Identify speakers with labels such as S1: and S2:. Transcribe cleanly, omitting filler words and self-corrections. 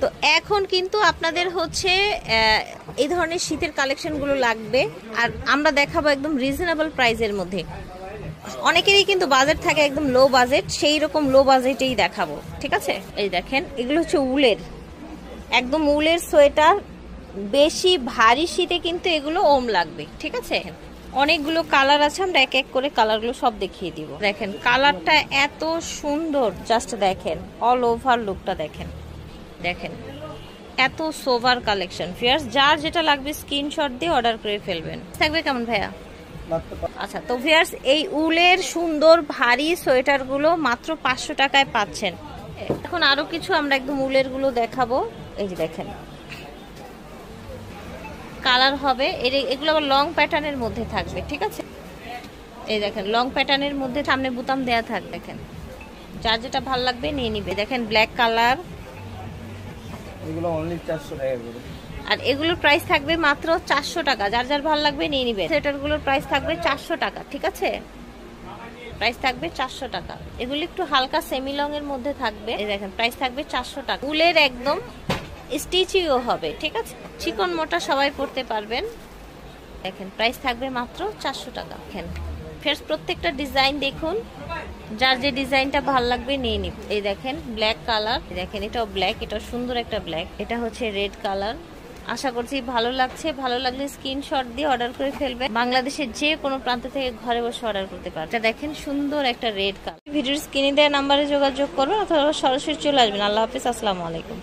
S1: তো এখন কিন্তু আপনাদের হচ্ছে এই ধরনের শীতের কালেকশনগুলো লাগবে, আর আমরা দেখাবো একদম রিজনেবল প্রাইসের মধ্যে। অনেকেরই কিন্তু বাজেট থাকে একদম লো বাজেট, সেই রকম লো বাজেটেই দেখাবো, ঠিক আছে? এই দেখেন, এগুলো হচ্ছে উলের, একদম উলের সোয়েটার। বেশি ভারী শীতে কিন্তু এগুলো ওম লাগবে, ঠিক আছে? অনেকগুলো কালার আছে, আমরা এক এক করে কালারগুলো সব দেখিয়ে দিব। দেখেন কালারটা এত সুন্দর, জাস্ট দেখেন অল ওভার লুকটা দেখেন, দেখেন এত সোভার কালেকশন। ফিয়ার্স, যার যেটা লাগবে স্ক্রিনশট দিয়ে অর্ডার করে ফেলবেন। থাকবে কেমন ভাইয়া? আচ্ছা, তো ভিউয়ার্স এই উলের সুন্দর ভারী সোয়েটারগুলো মাত্র 500 টাকায় পাচ্ছেন। এখন আরো কিছু আমরা একদম উলের গুলো দেখাবো। এই যে দেখেন কালার হবে, এগুলো আবার লং প্যাটার্নের মধ্যে থাকবে, ঠিক আছে? এই দেখেন লং প্যাটার্নের মধ্যে সামনে বোতাম দেয়া থাকবে। দেখেন যার যেটা ভালো লাগবে নিয়ে নিবে। দেখেন ব্ল্যাক কালার,
S2: এগুলো অনলি 400 টাকা করে,
S1: আর এগুলোর প্রাইস থাকবে মাত্র 400 টাকা। যার যার ভালো লাগবে নিয়ে নিবে। সোয়েটারগুলোর প্রাইস থাকবে 400 টাকা, ঠিক আছে? প্রাইস থাকবে 400 টাকা। এগুলো একটু হালকা সেমি লং এর মধ্যে থাকবে। এই দেখেন প্রাইস থাকবে 400 টাকা। উলের একদম স্টিচিও হবে, ঠিক আছে? চিকন মোটা সবাই পরতে পারবেন। দেখেন প্রাইস থাকবে মাত্র 400 টাকা। দেখেন ফার্স্ট প্রত্যেকটা ডিজাইন দেখুন, যার যে ডিজাইনটা ভালো লাগবে নিয়ে নিন। এই দেখেন ব্ল্যাক কালার, দেখেন এটাও ব্ল্যাক, এটা সুন্দর একটা ব্ল্যাক, এটা হচ্ছে রেড কালার। আশা করছি ভালো লাগছে। ভালো লাগলে স্ক্রিনশট দিয়ে অর্ডার করে ফেলবেন। বাংলাদেশের যে কোনো প্রান্ত থেকে ঘরে বসে অর্ডার করতে পারবেন। এটা দেখেন সুন্দর একটা রেড কালার। ভিডিওর স্ক্রিনে দেওয়া নাম্বারে যোগাযোগ করবেন অথবা সরাসরি চলে আসবেন। আল্লাহ হাফেজ, আসসালামু আলাইকুম।